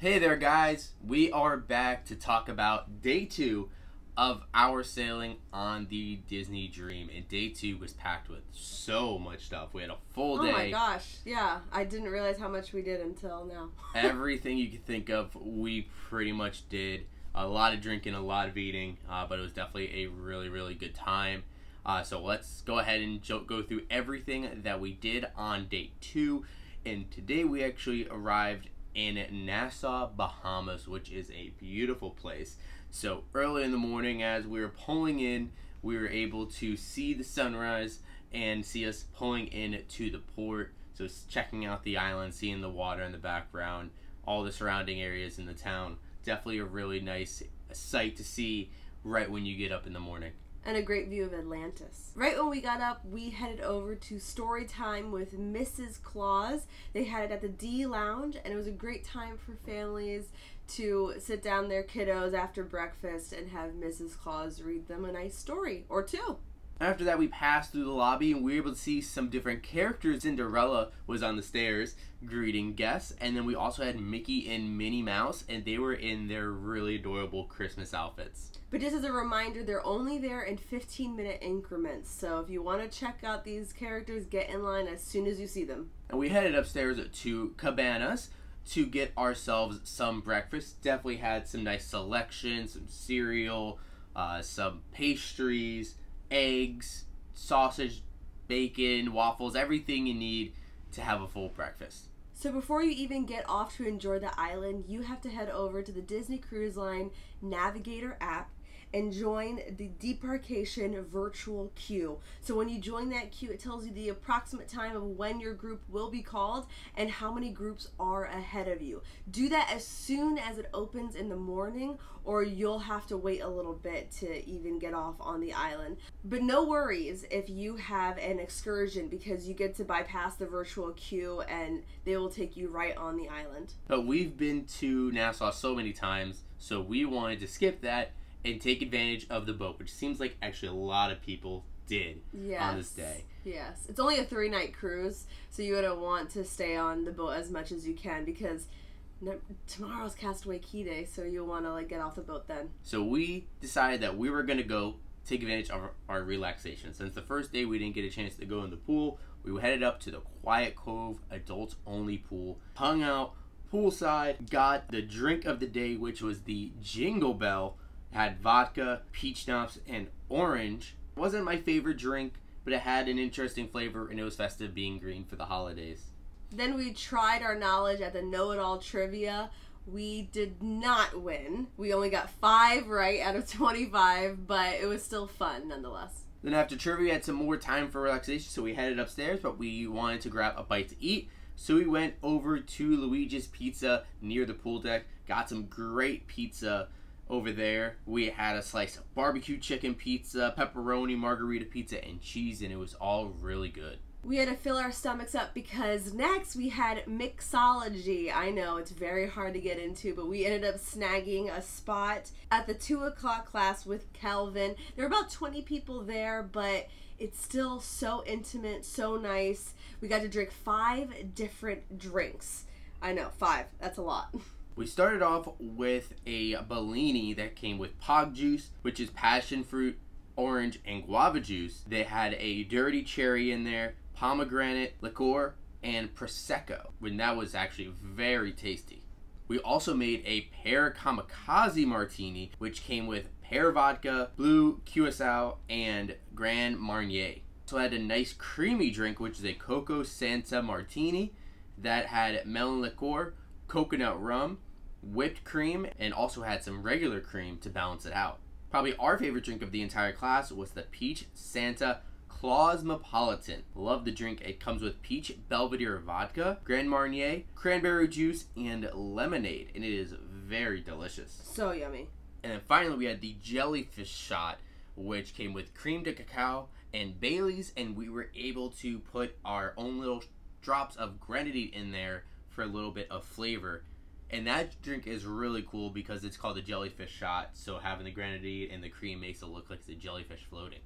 Hey there guys, we are back to talk about day 2 of our sailing on the Disney Dream, and day 2 was packed with so much stuff. We had a full day. Oh my gosh, yeah, I didn't realize how much we did until now. Everything you could think of, we pretty much did. A lot of drinking, a lot of eating, but it was definitely a really good time. So let's go ahead and go through everything that we did on day 2, and today we actually arrived in Nassau, Bahamas, which is a beautiful place. So early in the morning, as we were pulling in, we were able to see the sunrise and see us pulling in to the port. So checking out the island, seeing the water in the background, all the surrounding areas in the town. Definitely a really nice sight to see right when you get up in the morning. And a great view of Atlantis. Right when we got up, we headed over to story time with Mrs. Claus. They had it at the D Lounge, and it was a great time for families to sit down their kiddos after breakfast and have Mrs. Claus read them a nice story or two. After that, we passed through the lobby and we were able to see some different characters. Cinderella was on the stairs greeting guests, and then we also had Mickey and Minnie Mouse, and they were in their really adorable Christmas outfits. But just as a reminder, they're only there in 15-minute increments, so if you want to check out these characters, get in line as soon as you see them. And we headed upstairs to Cabanas to get ourselves some breakfast. Definitely had some nice selection, some cereal, some pastries, eggs, sausage, bacon, waffles, everything you need to have a full breakfast. So before you even get off to enjoy the island, you have to head over to the Disney Cruise Line Navigator app and join the Departation virtual queue. So when you join that queue, it tells you the approximate time of when your group will be called and how many groups are ahead of you. Do that as soon as it opens in the morning, or you'll have to wait a little bit to even get off on the island. But no worries if you have an excursion, because you get to bypass the virtual queue and they will take you right on the island. But we've been to Nassau so many times, so we wanted to skip that and take advantage of the boat, which seems like actually a lot of people did on this day. Yes, it's only a 3-night cruise, so you're going to want to stay on the boat as much as you can, because tomorrow's Castaway Key Day, so you'll want to get off the boat then. So we decided that we were going to go take advantage of our relaxation. Since the first day we didn't get a chance to go in the pool, we headed up to the Quiet Cove adults only pool, hung out poolside, got the drink of the day, which was the Jingle Bell. Had vodka, peach schnapps, and orange. It wasn't my favorite drink, but it had an interesting flavor, and it was festive being green for the holidays. Then we tried our knowledge at the Know-It-All Trivia. We did not win. We only got 5 right out of 25, but it was still fun nonetheless. Then after trivia, we had some more time for relaxation, so we headed upstairs, but we wanted to grab a bite to eat. So we went over to Luigi's Pizza near the pool deck, got some great pizza over there. We had a slice of barbecue chicken pizza, pepperoni, margarita pizza, and cheese, and it was all really good. We had to fill our stomachs up because next we had mixology. I know, it's very hard to get into, but we ended up snagging a spot at the 2 o'clock class with Calvin. There were about 20 people there, but it's still so intimate, so nice. We got to drink 5 different drinks. I know, 5. That's a lot. We started off with a Bellini that came with pog juice, which is passion fruit, orange, and guava juice. They had a dirty cherry in there, pomegranate liqueur, and prosecco, and that was actually very tasty. We also made a pear kamikaze martini, which came with pear vodka, blue curacao, and Grand Marnier. So I had a nice creamy drink, which is a Coco Santa martini that had melon liqueur, coconut rum, whipped cream, and also had some regular cream to balance it out. Probably our favorite drink of the entire class was the Peach Santa Clausmopolitan. Love the drink. It comes with peach Belvedere vodka, Grand Marnier, cranberry juice, and lemonade, and it is very delicious. So yummy. And then finally we had the jellyfish shot, which came with cream de cacao and Bailey's, and we were able to put our own little drops of grenadine in there for a little bit of flavor. And that drink is really cool because it's called a jellyfish shot, so having the grenadine and the cream makes it look like it's a jellyfish floating.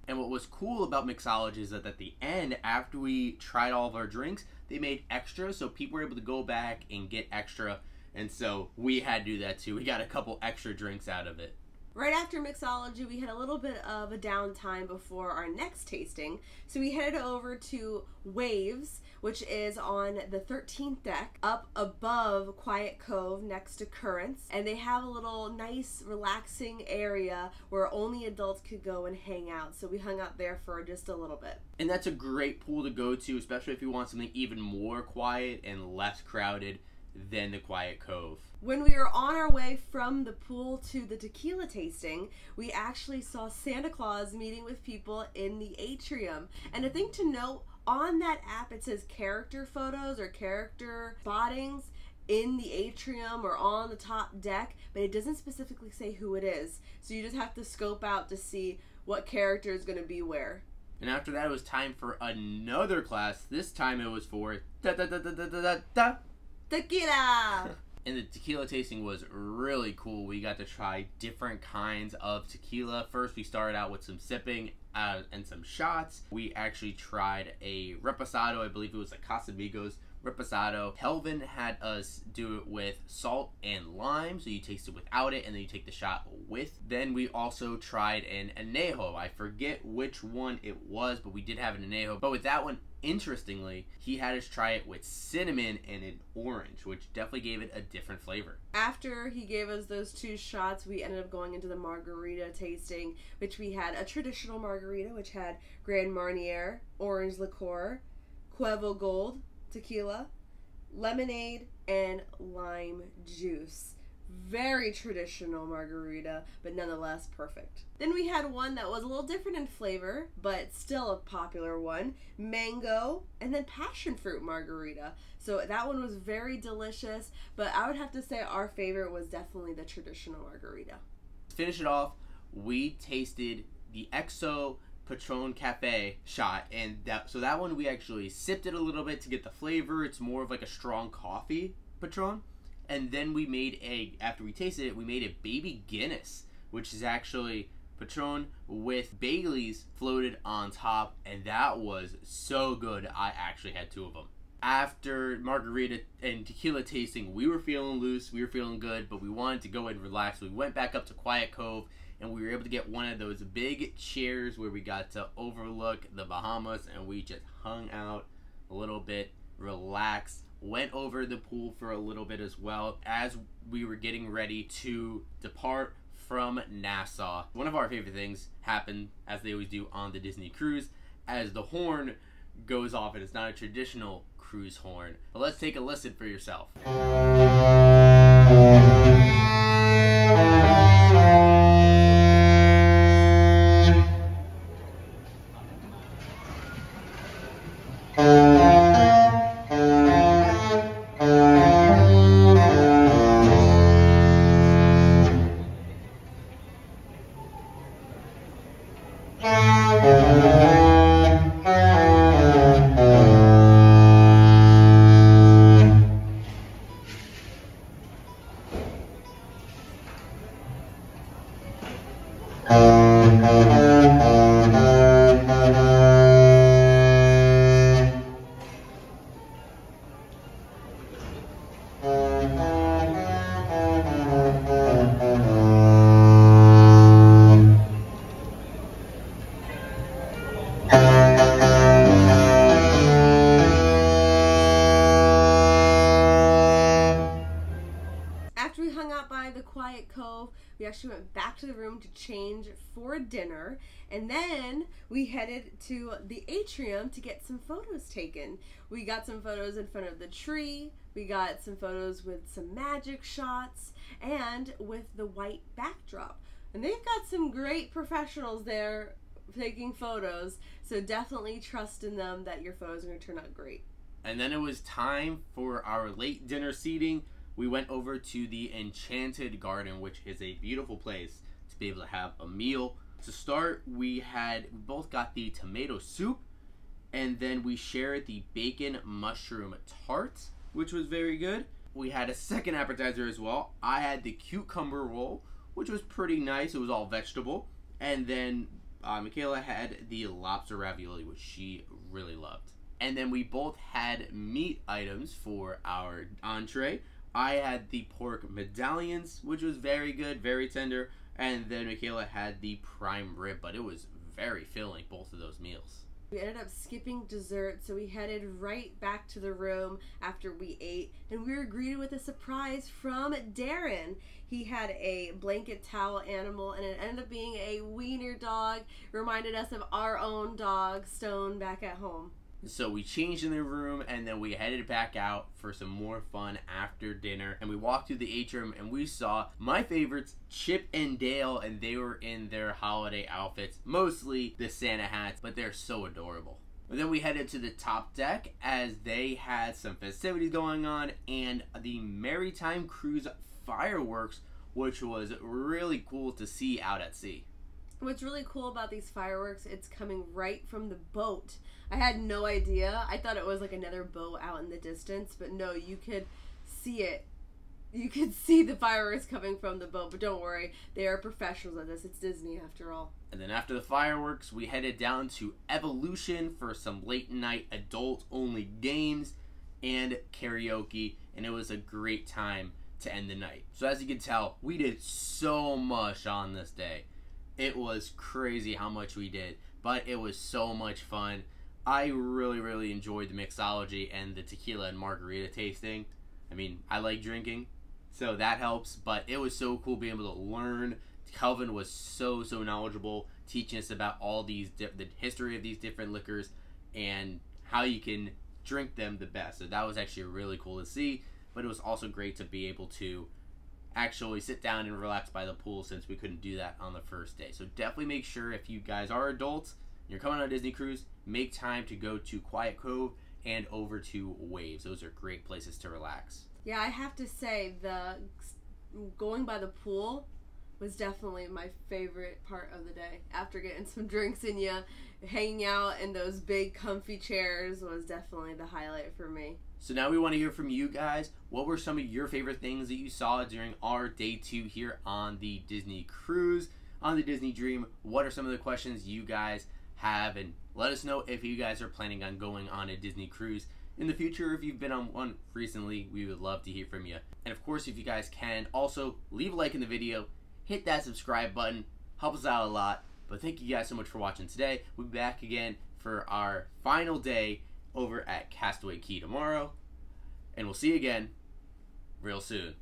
And what was cool about mixology is that at the end, after we tried all of our drinks, they made extra, so people were able to go back and get extra And so we had to do that too. We got a couple extra drinks out of it. Right after mixology, we had a little bit of a downtime before our next tasting. So we headed over to Waves, which is on the 13th deck, up above Quiet Cove next to Currents. And they have a little nice, relaxing area where only adults could go and hang out. So we hung out there for just a little bit. And that's a great pool to go to, especially if you want something even more quiet and less crowded than the Quiet Cove. When we were on our way from the pool to the tequila tasting, we actually saw Santa Claus meeting with people in the atrium. And a thing to note, on that app it says character photos or character spottings in the atrium or on the top deck, but it doesn't specifically say who it is. So you just have to scope out to see what character is going to be where. And after that, it was time for another class. This time it was for Tequila! And the tequila tasting was really cool. We got to try different kinds of tequila. First, we started out with some sipping and some shots. We actually tried a reposado. I believe it was a Casamigos reposado. Kelvin had us do it with salt and lime, so you taste it without it, and then you take the shot with. Then we also tried an anejo. I forget which one it was, but we did have an anejo. But with that one, interestingly, he had us try it with cinnamon and an orange, which definitely gave it a different flavor. After he gave us those two shots, we ended up going into the margarita tasting, which we had a traditional margarita, which had Grand Marnier, orange liqueur, Cuervo Gold, tequila, lemonade, and lime juice. Very traditional margarita, but nonetheless perfect. Then we had one that was a little different in flavor, but still a popular one, mango, and then passion fruit margarita. So that one was very delicious, but I would have to say our favorite was definitely the traditional margarita. To finish it off, we tasted the XO Patron Cafe shot, and that one we actually sipped it a little bit to get the flavor. It's more of like a strong coffee Patron. And then we made after we tasted it, we made a baby Guinness, which is actually Patron with Baileys floated on top, and that was so good. I actually had two of them. After margarita and tequila tasting, we were feeling loose, we were feeling good, but we wanted to go and relax. We went back up to Quiet Cove, and we were able to get one of those big chairs where we got to overlook the Bahamas, and we just hung out a little bit, relaxed, went over the pool for a little bit as well as we were getting ready to depart from Nassau. One of our favorite things happened, as they always do on the Disney cruise, as the horn goes off, and it's not a traditional cruise horn. But let's take a listen for yourself. After we hung out by the Quiet Cove, we actually went back to the room to change for dinner, and then we headed to the atrium to get some photos taken. We got some photos in front of the tree, we got some photos with some magic shots, and with the white backdrop. And they've got some great professionals there taking photos, so definitely trust in them that your photos are going to turn out great. And then it was time for our late dinner seating. We went over to the Enchanted Garden, which is a beautiful place to be able to have a meal. To start, we both got the tomato soup, and then we shared the bacon mushroom tart, which was very good. We had a second appetizer as well. I had the cucumber roll, which was pretty nice. It was all vegetable. And then Michaela had the lobster ravioli, which she really loved. And then we both had meat items for our entree. I had the pork medallions, which was very good, very tender, and then Michaela had the prime rib, but it was very filling, both of those meals. We ended up skipping dessert, so we headed right back to the room after we ate, and we were greeted with a surprise from Darren. He had a blanket towel animal, and it ended up being a wiener dog. Reminded us of our own dog, Stone, back at home. So we changed in the room, and then we headed back out for some more fun after dinner. And we walked through the atrium, and we saw my favorites, Chip and Dale, and they were in their holiday outfits, mostly the Santa hats, but they're so adorable. And then we headed to the top deck as they had some festivities going on, and the Maritime cruise fireworks, which was really cool to see out at sea. What's really cool about these fireworks, it's coming right from the boat. I had no idea. I thought it was like another boat out in the distance, but no, you could see it. You could see the fireworks coming from the boat, but don't worry, they are professionals at this. It's Disney after all. And then after the fireworks, we headed down to Evolution for some late night adult only games and karaoke, and it was a great time to end the night. So as you can tell, we did so much on this day. It was crazy how much we did, but it was so much fun. I really enjoyed the mixology and the tequila and margarita tasting. I mean, I like drinking, so that helps, but it was so cool being able to learn. Calvin was so knowledgeable, teaching us about all these the history of these different liquors and how you can drink them the best. So that was actually really cool to see, but it was also great to be able to actually sit down and relax by the pool, since we couldn't do that on the first day. So definitely make sure, if you guys are adults and you're coming on a Disney cruise, make time to go to Quiet Cove and over to Waves. Those are great places to relax. Yeah, I have to say, the going by the pool was definitely my favorite part of the day. After getting some drinks in you, hanging out in those big comfy chairs was definitely the highlight for me. So now we want to hear from you guys. What were some of your favorite things that you saw during our day 2 here on the Disney cruise, on the Disney Dream? What are some of the questions you guys have? And let us know if you guys are planning on going on a Disney cruise in the future. If you've been on one recently, we would love to hear from you. And of course, if you guys can, also leave a like in the video, hit that subscribe button, help us out a lot. But thank you guys so much for watching today. We'll be back again for our final day over at Castaway Cay tomorrow, and we'll see you again real soon.